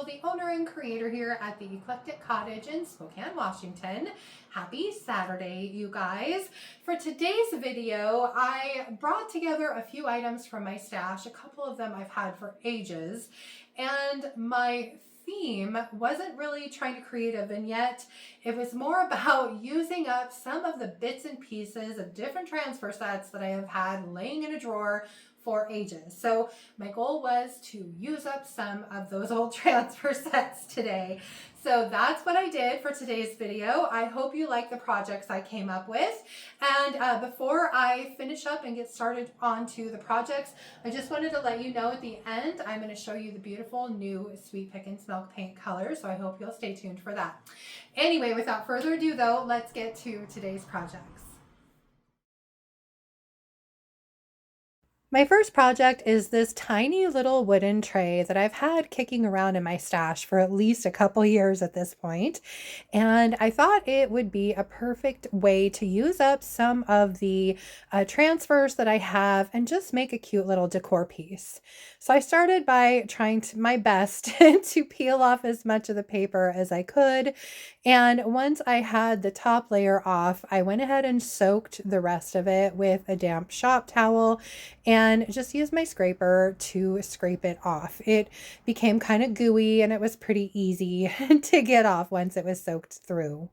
Farmgirl, the owner and creator here at the Eclectic Cottage in Spokane, Washington. Happy Saturday, you guys. For today's video, I brought together a few items from my stash. A couple of them I've had for ages, and my theme wasn't really trying to create a vignette. It was more about using up some of the bits and pieces of different transfer sets that I have had laying in a drawer for ages. So my goal was to use up some of those old transfer sets today. So that's what I did for today's video. I hope you like the projects I came up with. And before I finish up and get started onto the projects, I just wanted to let you know at the end, I'm going to show you the beautiful new Sweet Pickins Milk Paint color. So I hope you'll stay tuned for that. Anyway, without further ado though, let's get to today's projects. My first project is this tiny little wooden tray that I've had kicking around in my stash for at least a couple years at this point. And I thought it would be a perfect way to use up some of the transfers that I have and just make a cute little decor piece. So I started by trying my best to peel off as much of the paper as I could. And once I had the top layer off, I went ahead and soaked the rest of it with a damp shop towel and just used my scraper to scrape it off. It became kind of gooey and it was pretty easy to get off once it was soaked through.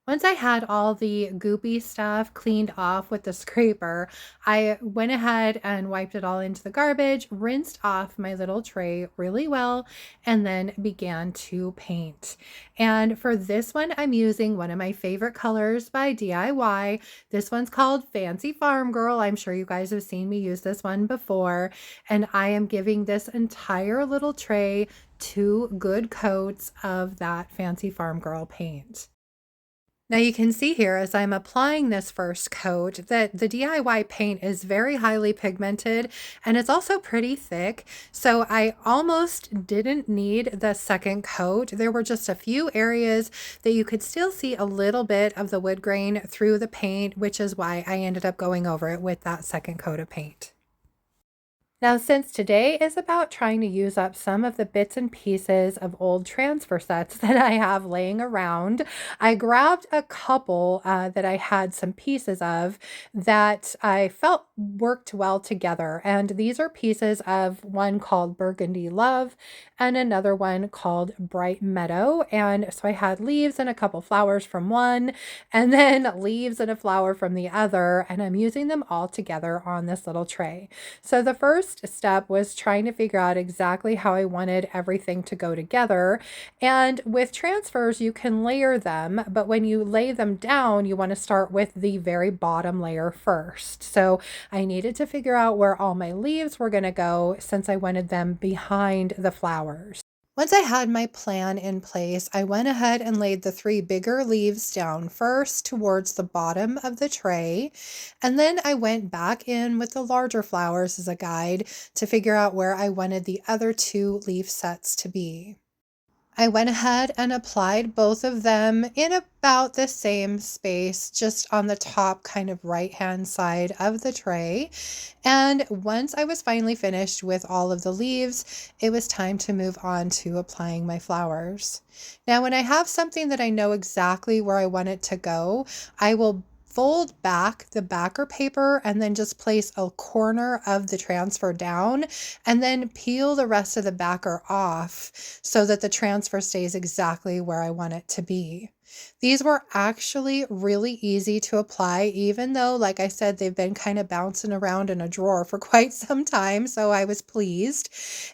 Once I had all the goopy stuff cleaned off with the scraper, I went ahead and wiped it all into the garbage, rinsed off my little tray really well, and then began to paint. And for this one, I'm using one of my favorite colors by DIY. This one's called Fancy Farm Girl. I'm sure you guys have seen me use this one before. And I am giving this entire little tray 2 good coats of that Fancy Farm Girl paint. Now you can see here as I'm applying this first coat that the DIY paint is very highly pigmented and it's also pretty thick. So I almost didn't need the second coat. There were just a few areas that you could still see a little bit of the wood grain through the paint, which is why I ended up going over it with that second coat of paint. Now, since today is about trying to use up some of the bits and pieces of old transfer sets that I have laying around, I grabbed a couple that I had some pieces of that I felt worked well together. And these are pieces of one called Burgundy Love and another one called Bright Meadow. And so I had leaves and a couple flowers from one, and then leaves and a flower from the other. And I'm using them all together on this little tray. So the first step was trying to figure out exactly how I wanted everything to go together. And with transfers, you can layer them, but when you lay them down, you want to start with the very bottom layer first. So I needed to figure out where all my leaves were going to go since I wanted them behind the flowers. Once I had my plan in place, I went ahead and laid the 3 bigger leaves down first towards the bottom of the tray. And then I went back in with the larger flowers as a guide to figure out where I wanted the other 2 leaf sets to be. I went ahead and applied both of them in about the same space, just on the top kind of right-hand side of the tray. And once I was finally finished with all of the leaves, it was time to move on to applying my flowers. Now, when I have something that I know exactly where I want it to go, I will fold back the backer paper and then just place a corner of the transfer down and then peel the rest of the backer off so that the transfer stays exactly where I want it to be. These were actually really easy to apply, even though, like I said, they've been kind of bouncing around in a drawer for quite some time, so I was pleased.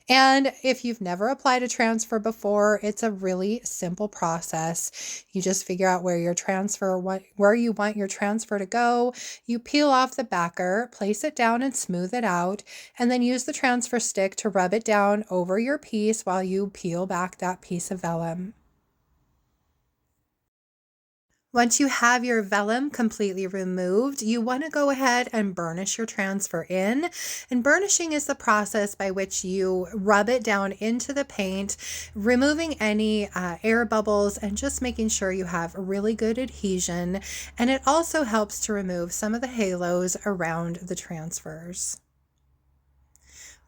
And if you've never applied a transfer before, it's a really simple process. You just figure out where you want your transfer to go. You peel off the backer, place it down and smooth it out, and then use the transfer stick to rub it down over your piece while you peel back that piece of vellum. Once you have your vellum completely removed, you want to go ahead and burnish your transfer in. And burnishing is the process by which you rub it down into the paint, removing any air bubbles and just making sure you have really good adhesion. And it also helps to remove some of the halos around the transfers.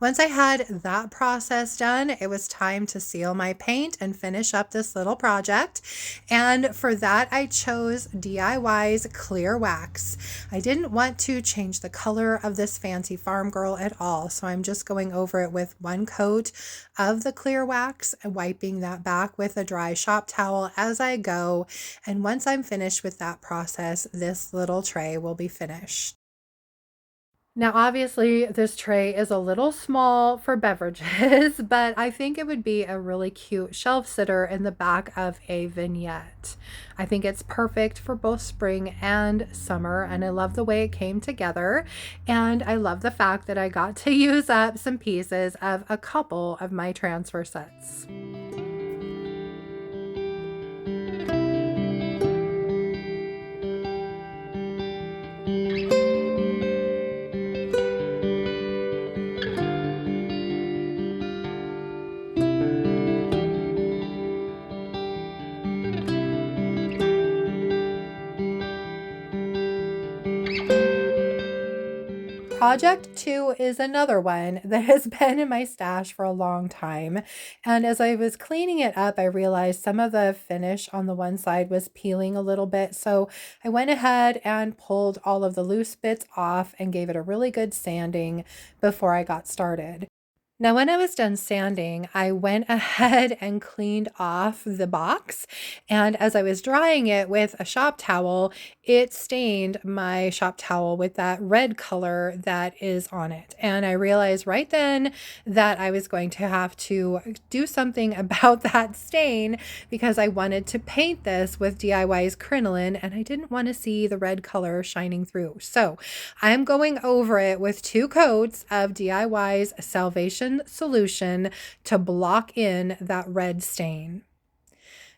Once I had that process done, it was time to seal my paint and finish up this little project. And for that, I chose DIY's clear wax. I didn't want to change the color of this fancy Farmgirl at all, so I'm just going over it with one coat of the clear wax and wiping that back with a dry shop towel as I go. And once I'm finished with that process, this little tray will be finished. Now, obviously, this tray is a little small for beverages, but I think it would be a really cute shelf sitter in the back of a vignette. I think it's perfect for both spring and summer, and I love the way it came together. And I love the fact that I got to use up some pieces of a couple of my transfer sets. Project 2 is another one that has been in my stash for a long time. And as I was cleaning it up, I realized some of the finish on the one side was peeling a little bit. So I went ahead and pulled all of the loose bits off and gave it a really good sanding before I got started. Now, when I was done sanding, I went ahead and cleaned off the box. And as I was drying it with a shop towel, it stained my shop towel with that red color that is on it. And I realized right then that I was going to have to do something about that stain because I wanted to paint this with DIY's Crinoline and I didn't want to see the red color shining through. So I'm going over it with 2 coats of DIY's Salvation Solution to block in that red stain.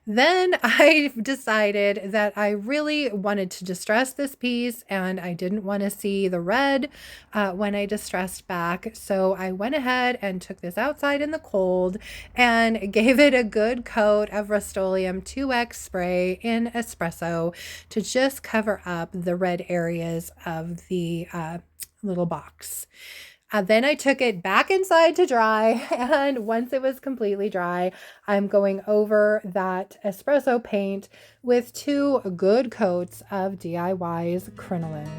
Then I decided that I really wanted to distress this piece and I didn't want to see the red when I distressed back. So I went ahead and took this outside in the cold and gave it a good coat of Rustoleum 2X spray in Espresso to just cover up the red areas of the little box. Then I took it back inside to dry, and once it was completely dry, I'm going over that espresso paint with 2 good coats of DIY's Crinoline.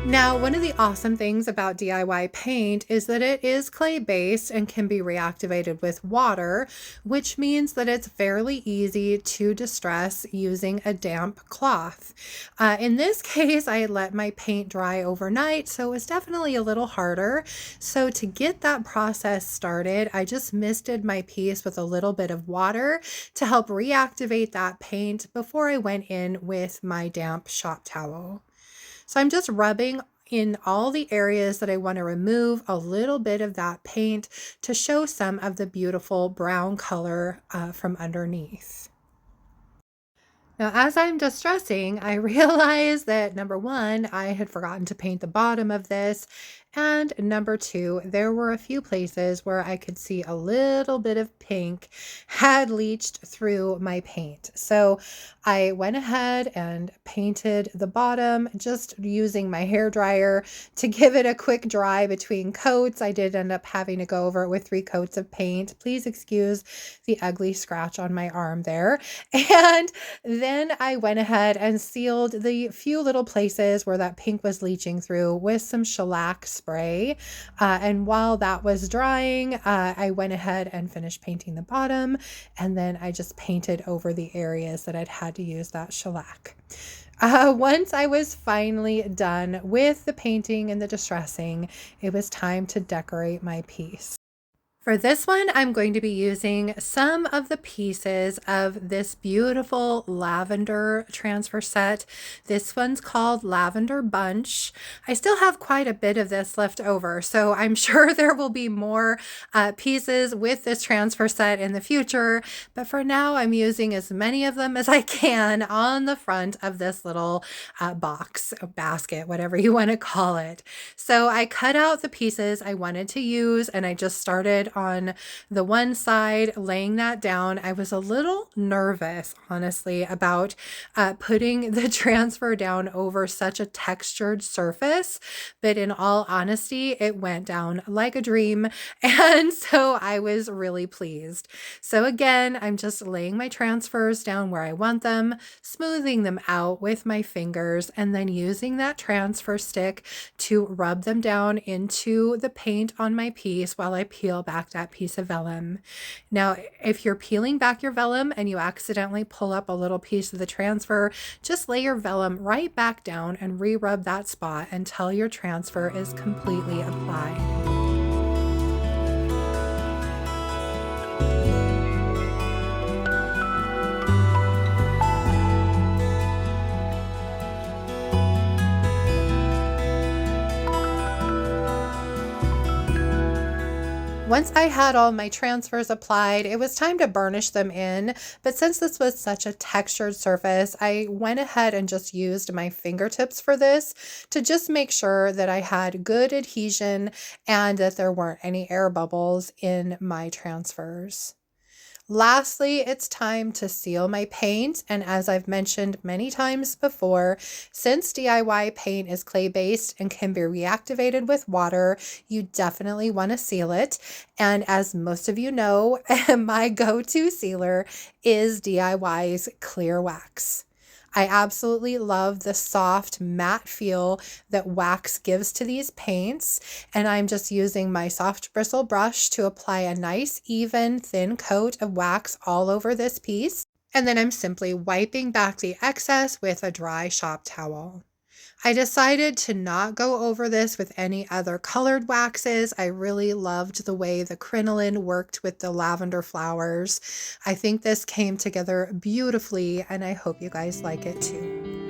Now, one of the awesome things about DIY paint is that it is clay-based and can be reactivated with water, which means that it's fairly easy to distress using a damp cloth. In this case, I had let my paint dry overnight, so it was definitely a little harder. So to get that process started, I just misted my piece with a little bit of water to help reactivate that paint before I went in with my damp shop towel. So I'm just rubbing in all the areas that I want to remove a little bit of that paint to show some of the beautiful brown color from underneath. Now, as I'm distressing, I realized that number one, I had forgotten to paint the bottom of this. And number two, there were a few places where I could see a little bit of pink had leached through my paint. So I went ahead and painted the bottom just using my hair dryer to give it a quick dry between coats. I did end up having to go over it with 3 coats of paint. Please excuse the ugly scratch on my arm there. And then I went ahead and sealed the few little places where that pink was leaching through with some shellac spray spray. And while that was drying, I went ahead and finished painting the bottom, and then I just painted over the areas that I'd had to use that shellac. Once I was finally done with the painting and the distressing, it was time to decorate my piece. For this one, I'm going to be using some of the pieces of this beautiful lavender transfer set. This one's called Lavender Bunch. I still have quite a bit of this left over, so I'm sure there will be more pieces with this transfer set in the future, but for now, I'm using as many of them as I can on the front of this little box, basket, whatever you want to call it. So I cut out the pieces I wanted to use, and I just started on the one side, laying that down. I was a little nervous, honestly, about putting the transfer down over such a textured surface, but in all honesty, it went down like a dream, and so I was really pleased. So again, I'm just laying my transfers down where I want them, smoothing them out with my fingers, and then using that transfer stick to rub them down into the paint on my piece while I peel back that piece of vellum. Now, if you're peeling back your vellum and you accidentally pull up a little piece of the transfer, just lay your vellum right back down and re-rub that spot until your transfer is completely applied. Once I had all my transfers applied, it was time to burnish them in, but since this was such a textured surface, I went ahead and just used my fingertips for this to just make sure that I had good adhesion and that there weren't any air bubbles in my transfers. Lastly, it's time to seal my paint, and as I've mentioned many times before, since DIY paint is clay-based and can be reactivated with water, you definitely want to seal it. And as most of you know, my go-to sealer is DIY's clear wax. I absolutely love the soft matte feel that wax gives to these paints, and I'm just using my soft bristle brush to apply a nice even thin coat of wax all over this piece, and then I'm simply wiping back the excess with a dry shop towel. I decided to not go over this with any other colored waxes. I really loved the way the Crinoline worked with the lavender flowers. I think this came together beautifully, and I hope you guys like it too.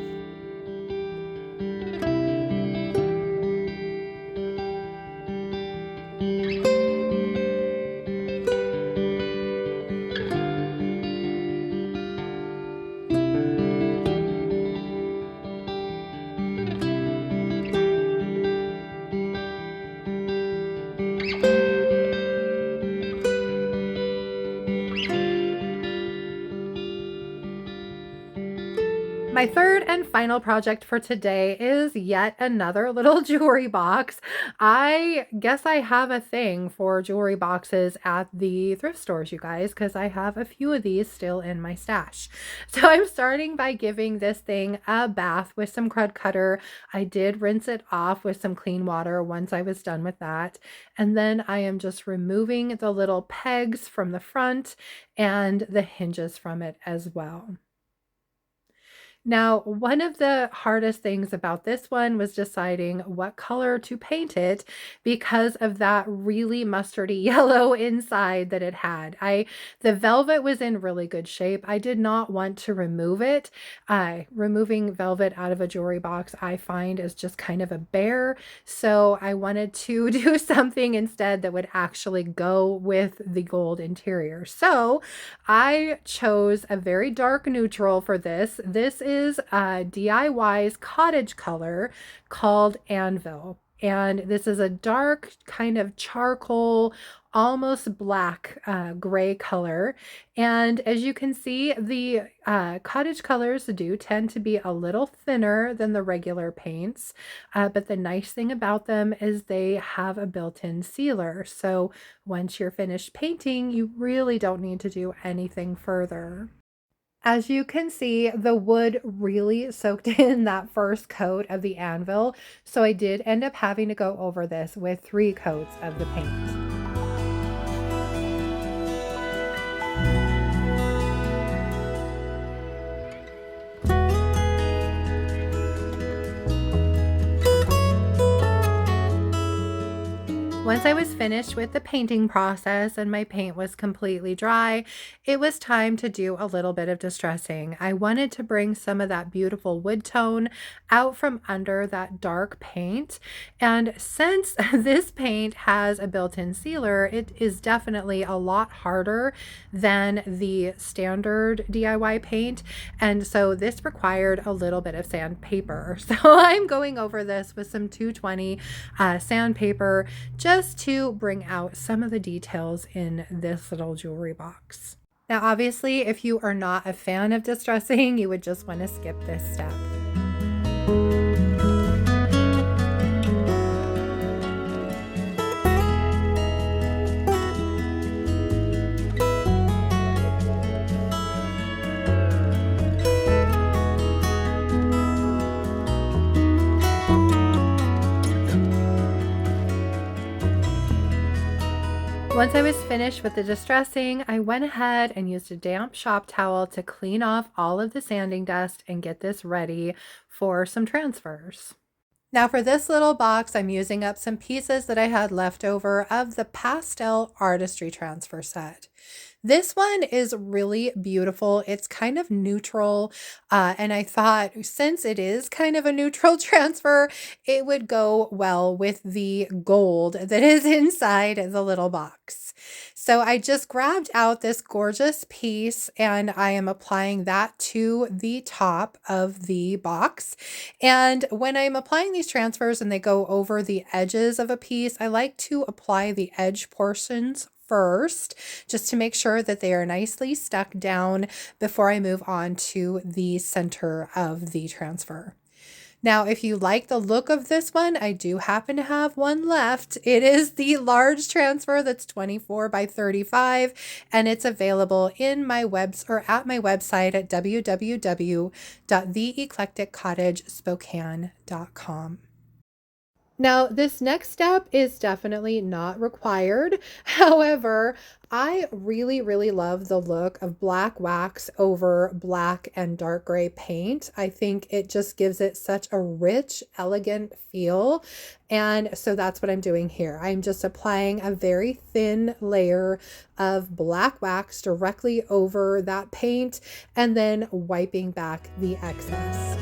My third and final project for today is yet another little jewelry box. I guess I have a thing for jewelry boxes at the thrift stores, you guys, because I have a few of these still in my stash. So I'm starting by giving this thing a bath with some Krud Kutter. I did rinse it off with some clean water once I was done with that. And then I am just removing the little pegs from the front and the hinges from it as well. Now, one of the hardest things about this one was deciding what color to paint it because of that really mustardy yellow inside that it had. The velvet was in really good shape. I did not want to remove it. Removing velvet out of a jewelry box, I find, is just kind of a bear. So I wanted to do something instead that would actually go with the gold interior. So I chose a very dark neutral for this. This is DIY's Cottage color called Anvil. And this is a dark kind of charcoal, almost black gray color. And as you can see, the Cottage colors do tend to be a little thinner than the regular paints. But the nice thing about them is they have a built-in sealer. So once you're finished painting, you really don't need to do anything further. As you can see, the wood really soaked in that first coat of the Anvil, so I did end up having to go over this with 3 coats of the paint. Once I was finished with the painting process and my paint was completely dry, it was time to do a little bit of distressing. I wanted to bring some of that beautiful wood tone out from under that dark paint. And since this paint has a built-in sealer, it is definitely a lot harder than the standard DIY paint. And so this required a little bit of sandpaper. So I'm going over this with some 220 sandpaper just to bring out some of the details in this little jewelry box. Now, obviously, if you are not a fan of distressing, you would just want to skip this step. Once I was finished with the distressing, I went ahead and used a damp shop towel to clean off all of the sanding dust and get this ready for some transfers. Now for this little box, I'm using up some pieces that I had left over of the pastel artistry transfer set. This one is really beautiful. It's kind of neutral, and I thought since it is kind of a neutral transfer, it would go well with the gold that is inside the little box. So I just grabbed out this gorgeous piece and I am applying that to the top of the box. And when I'm applying these transfers and they go over the edges of a piece, I like to apply the edge portions first, just to make sure that they are nicely stuck down before I move on to the center of the transfer. Now, if you like the look of this one, I do happen to have one left. It is the large transfer that's 24 by 35, and it's available in my at my website at www.theeclecticcottagespokane.com. Now, this next step is definitely not required. However, I really, really love the look of black wax over black and dark gray paint. I think it just gives it such a rich, elegant feel. And so that's what I'm doing here. I'm just applying a very thin layer of black wax directly over that paint and then wiping back the excess.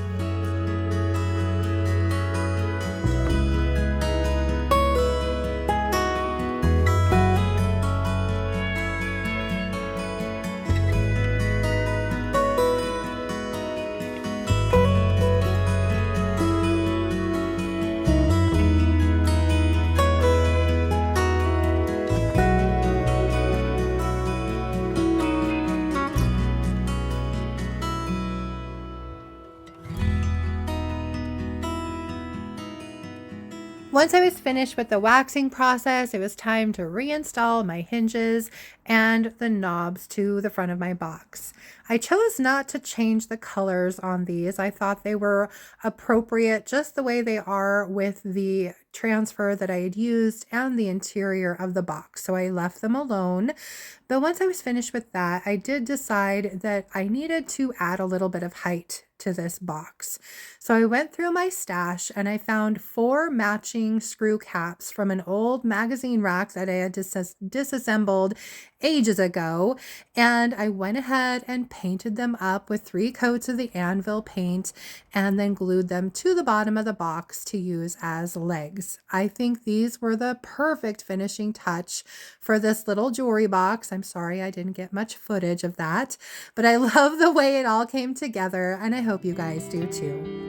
Once I was finished with the waxing process, it was time to reinstall my hinges and the knobs to the front of my box. I chose not to change the colors on these. I thought they were appropriate just the way they are with the transfer that I had used and the interior of the box. So I left them alone. But once I was finished with that, I did decide that I needed to add a little bit of height to this box. So I went through my stash and I found 4 matching screw caps from an old magazine rack that I had disassembled ages ago. And I went ahead and painted them up with 3 coats of the Anvil paint and then glued them to the bottom of the box to use as legs. I think these were the perfect finishing touch for this little jewelry box. I'm sorry I didn't get much footage of that, but I love the way it all came together and I hope you guys do too.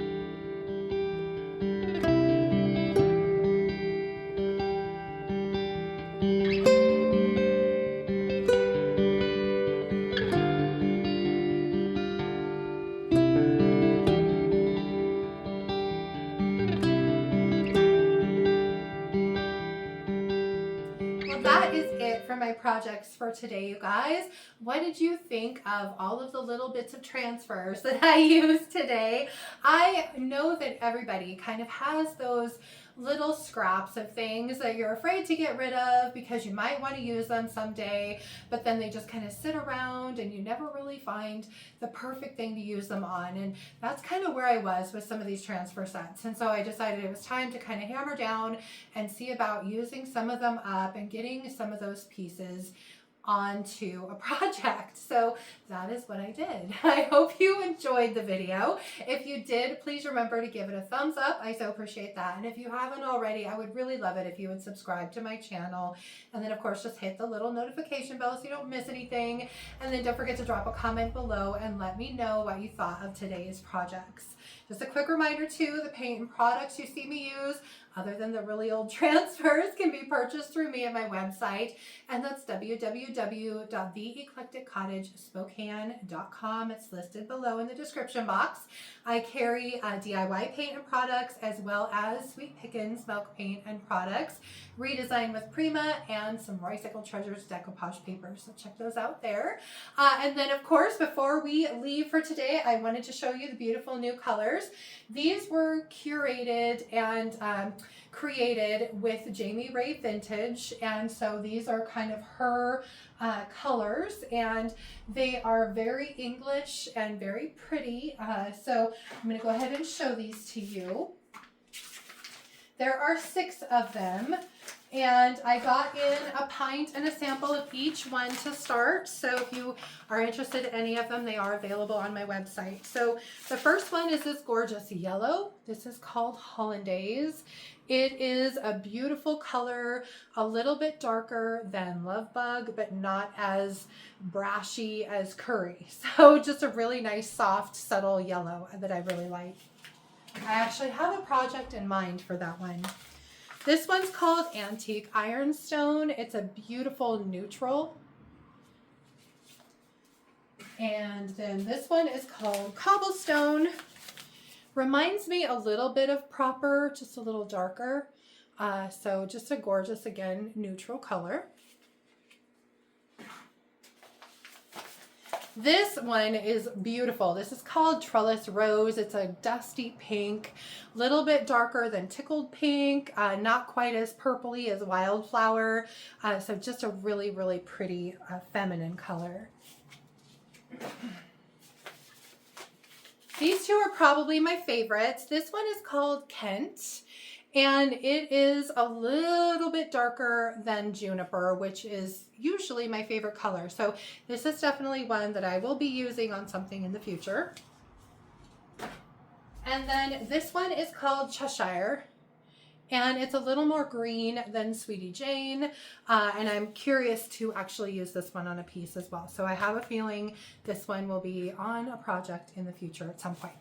for my projects for today, you guys. What did you think of all of the little bits of transfers that I used today? I know that everybody kind of has those little scraps of things that you're afraid to get rid of because you might want to use them someday, but then they just kind of sit around and you never really find the perfect thing to use them on. And that's kind of where I was with some of these transfer sets. And so I decided it was time to kind of hammer down and see about using some of them up and getting some of those pieces onto a project. So that is what I did. I hope you enjoyed the video. If you did, please remember to give it a thumbs up. I so appreciate that. And if you haven't already, I would really love it if you would subscribe to my channel. And then of course, just hit the little notification bell so you don't miss anything. And then don't forget to drop a comment below and let me know what you thought of today's projects. Just a quick reminder too, the paint and products you see me use, other than the really old transfers, can be purchased through me at my website, and that's www.theeclecticcottagespokane.com. It's listed below in the description box. I carry DIY paint and products as well as Sweet Pickins milk paint and products, Redesign with Prima, and some Recycled Treasures decoupage papers. So check those out there. And then of course, before we leave for today, I wanted to show you the beautiful new colors. These were curated and created with Jamie Ray Vintage, and so these are kind of her colors, and they are very English and very pretty. So I'm going to go ahead and show these to you. There are 6 of them, and I got in a pint and a sample of each one to start. So if you are interested in any of them, they are available on my website. So the first one is this gorgeous yellow. This is called Hollandaise. It is a beautiful color, a little bit darker than Love Bug, but not as brashy as Curry. So just a really nice, soft, subtle yellow that I really like. I actually have a project in mind for that one. This one's called Antique Ironstone. It's a beautiful neutral. And then this one is called Cobblestone. Reminds me a little bit of Proper, just a little darker. So just a gorgeous, again, neutral color. This one is beautiful. This is called Trellis Rose. It's a dusty pink, a little bit darker than Tickled Pink, not quite as purpley as Wildflower. So just a really, really pretty feminine color. These two are probably my favorites. This one is called Kent, and it is a little bit darker than Juniper, which is usually my favorite color. So this is definitely one that I will be using on something in the future. And then this one is called Cheshire, and it's a little more green than Sweetie Jane. And I'm curious to actually use this one on a piece as well. So I have a feeling this one will be on a project in the future at some point.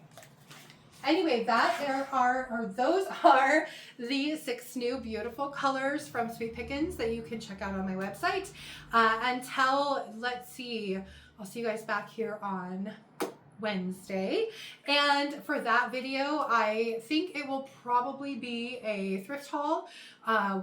Anyway, those are the 6 new beautiful colors from Sweet Pickins that you can check out on my website. Let's see, I'll see you guys back here on Wednesday, and for that video I think it will probably be a thrift haul.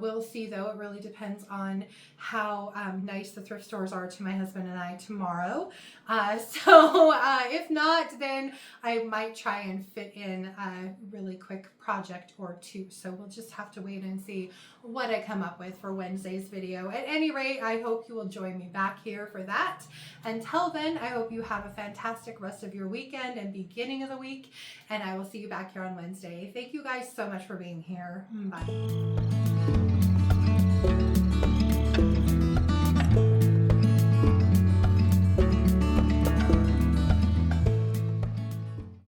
We'll see though, it really depends on how nice the thrift stores are to my husband and I tomorrow. If not, then I might try and fit in a really quick project or 2. So we'll just have to wait and see what I come up with for Wednesday's video. At any rate, I hope you will join me back here for that. Until then, I hope you have a fantastic rest of your weekend and beginning of the week, and I will see you back here on Wednesday. Thank you guys so much for being here. Bye.